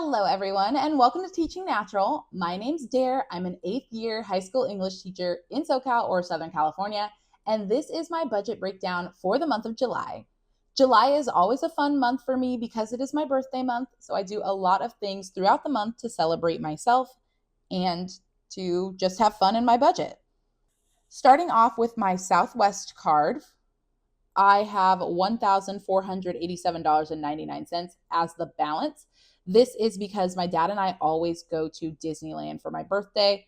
Hello, everyone, and welcome to Teaching Natural. My name's Dare. I'm an 8th year high school English teacher in SoCal or Southern California, and this is my budget breakdown for the month of July. July is always a fun month for me because it is my birthday month, so I do a lot of things throughout the month to celebrate myself and to just have fun in my budget. Starting off with my Southwest card, I have $1,487.99 as the balance. This is because my dad and I always go to Disneyland for my birthday.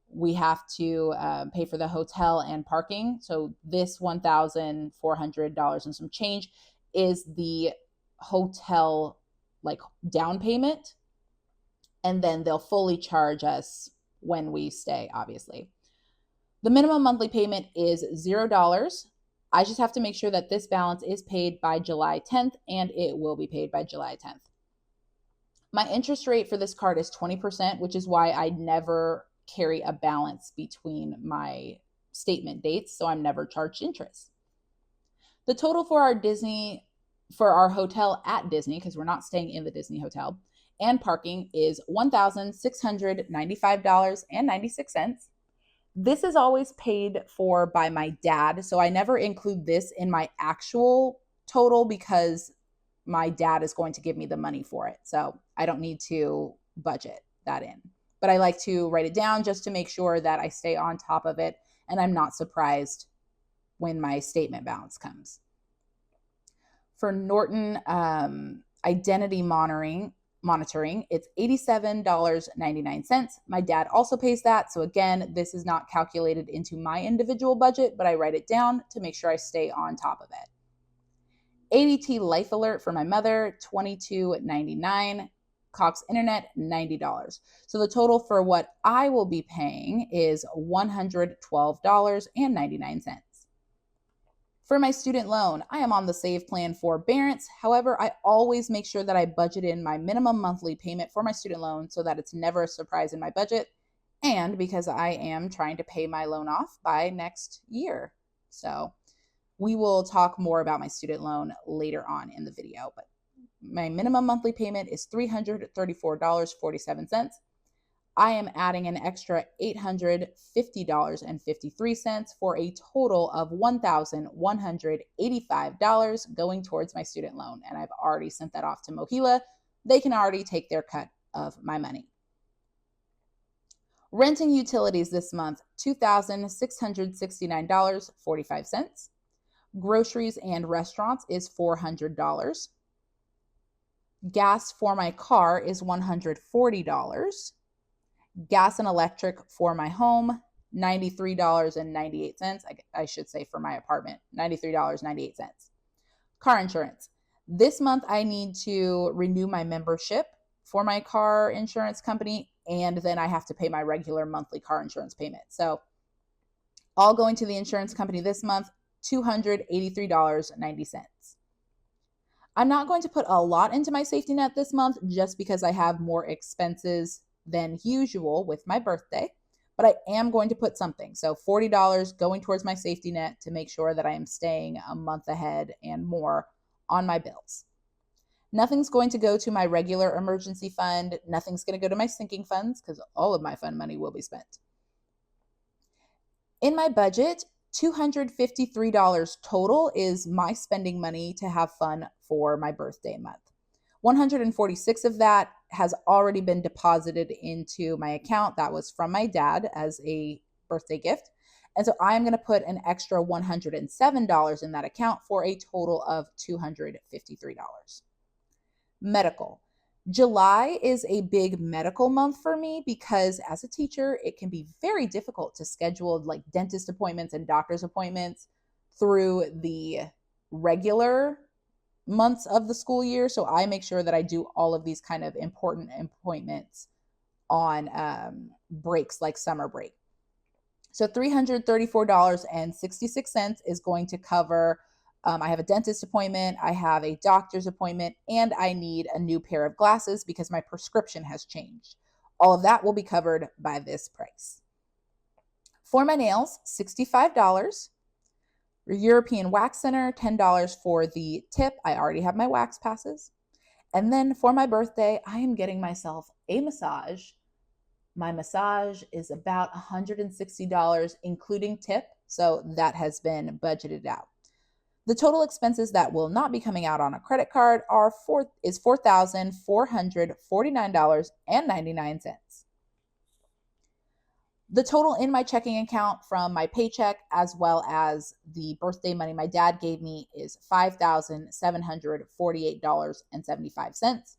We have to pay for the hotel and parking. So this $1,400 and some change is the hotel like down payment. And then they'll fully charge us when we stay, obviously. The minimum monthly payment is $0. I just have to make sure that this balance is paid by July 10th, and it will be paid by July 10th. My interest rate for this card is 20%, which is why I never carry a balance between my statement dates, so I'm never charged interest. The total for our hotel at Disney, because we're not staying in the Disney hotel, and parking is $1,695.96. This is always paid for by my dad, so I never include this in my actual total because my dad is going to give me the money for it. So I don't need to budget that in. But I like to write it down just to make sure that I stay on top of it and I'm not surprised when my statement balance comes. For Norton identity monitoring, it's $87.99. My dad also pays that. So again, this is not calculated into my individual budget, but I write it down to make sure I stay on top of it. ADT Life Alert for my mother, $22.99. Cox Internet, $90. So the total for what I will be paying is $112.99. For my student loan, I am on the Save Plan forbearance. However, I always make sure that I budget in my minimum monthly payment for my student loan so that it's never a surprise in my budget, and because I am trying to pay my loan off by next year. So we will talk more about my student loan later on in the video, but my minimum monthly payment is $334.47. I am adding an extra $850.53 for a total of $1,185 going towards my student loan. And I've already sent that off to Mohila. They can already take their cut of my money. Renting utilities this month, $2,669.45. Groceries and restaurants is $400. Gas for my car is $140. Gas and electric for my home, $93.98. I should say for my apartment, $93.98. Car insurance. This month I need to renew my membership for my car insurance company, and then I have to pay my regular monthly car insurance payment. So all going to the insurance company this month, $283.90. I'm not going to put a lot into my safety net this month just because I have more expenses than usual with my birthday, but I am going to put something. So $40 going towards my safety net to make sure that I am staying a month ahead and more on my bills. Nothing's going to go to my regular emergency fund. Nothing's going to go to my sinking funds because all of my fund money will be spent. In my budget, $253 total is my spending money to have fun for my birthday month. 146 of that has already been deposited into my account. That was from my dad as a birthday gift. And so I'm going to put an extra $107 in that account for a total of $253. Medical. July is a big medical month for me because as a teacher, it can be very difficult to schedule like dentist appointments and doctor's appointments through the regular months of the school year. So I make sure that I do all of these kind of important appointments on breaks like summer break. So $334.66 is going to cover I have a dentist appointment, I have a doctor's appointment, and I need a new pair of glasses because my prescription has changed. All of that will be covered by this price. For my nails, $65. European Wax Center, $10 for the tip. I already have my wax passes. And then for my birthday, I am getting myself a massage. My massage is about $160, including tip. So that has been budgeted out. The total expenses that will not be coming out on a credit card is $4,449.99. The total in my checking account from my paycheck as well as the birthday money my dad gave me is $5,748.75.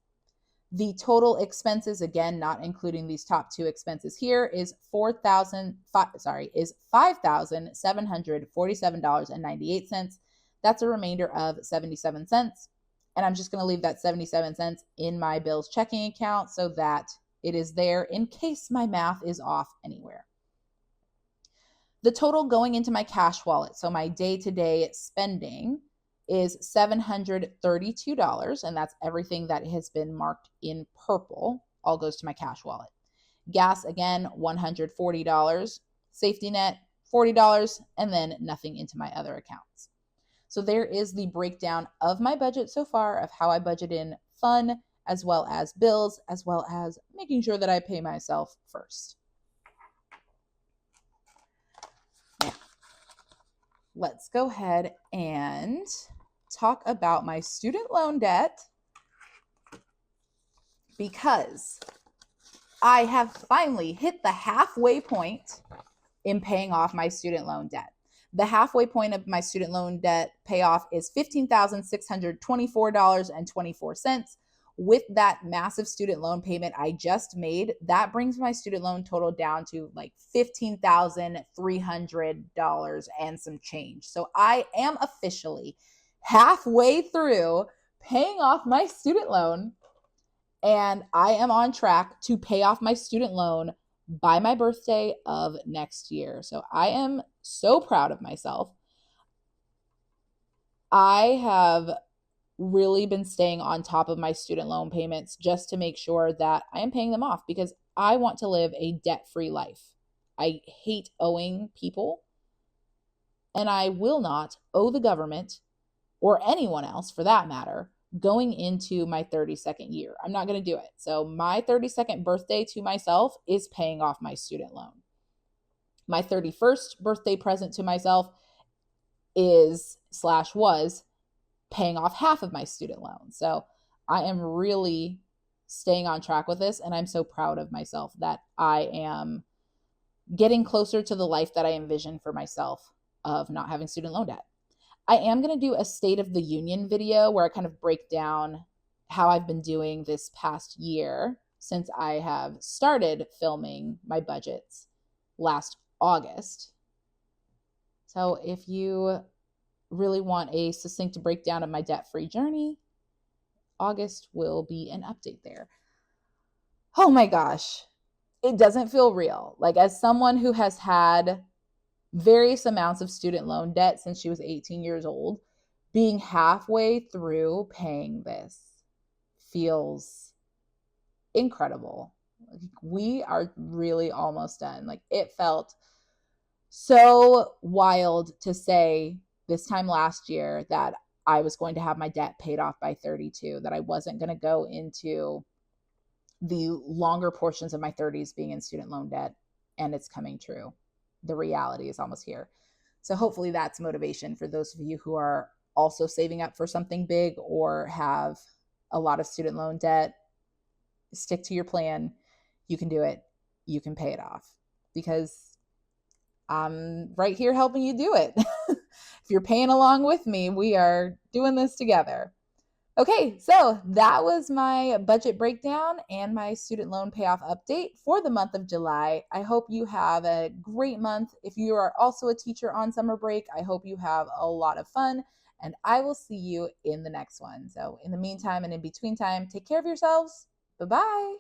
The total expenses, again, not including these top two expenses here, is $5,747.98. That's a remainder of 77 cents. And I'm just going to leave that 77 cents in my bills checking account so that it is there in case my math is off anywhere. The total going into my cash wallet, so my day-to-day spending, is $732, and that's everything that has been marked in purple, all goes to my cash wallet. Gas, again, $140. Safety net, $40, and then nothing into my other accounts. So there is the breakdown of my budget so far of how I budget in fun, as well as bills, as well as making sure that I pay myself first. Now, let's go ahead and talk about my student loan debt, because I have finally hit the halfway point in paying off my student loan debt. The halfway point of my student loan debt payoff is $15,624.24. With that massive student loan payment I just made, that brings my student loan total down to like $15,300 and some change. So I am officially halfway through paying off my student loan, and I am on track to pay off my student loan by my birthday of next year. So I am so proud of myself. I have really been staying on top of my student loan payments just to make sure that I am paying them off, because I want to live a debt-free life. I hate owing people, and I will not owe the government, or anyone else for that matter, going into my 32nd year. I'm not going to do it. So my 32nd birthday to myself is paying off my student loan. My 31st birthday present to myself was paying off half of my student loan. So I am really staying on track with this, and I'm so proud of myself that I am getting closer to the life that I envisioned for myself of not having student loan debt. I am going to do a State of the Union video where I kind of break down how I've been doing this past year since I have started filming my budgets last August. So if you really want a succinct breakdown of my debt-free journey, August will be an update there. Oh my gosh, it doesn't feel real. Like, as someone who has had various amounts of student loan debt since she was 18 years old, being halfway through paying this feels incredible. We are really almost done. Like, it felt so wild to say this time last year that I was going to have my debt paid off by 32, that I wasn't going to go into the longer portions of my 30s being in student loan debt, and it's coming true. The reality is almost here. So hopefully that's motivation for those of you who are also saving up for something big or have a lot of student loan debt. Stick to your plan. You can do it. You can pay it off, because I'm right here helping you do it. If you're paying along with me, we are doing this together. Okay, so that was my budget breakdown and my student loan payoff update for the month of July. I hope you have a great month. If you are also a teacher on summer break, I hope you have a lot of fun, and I will see you in the next one. So in the meantime and in between time, take care of yourselves. Bye-bye.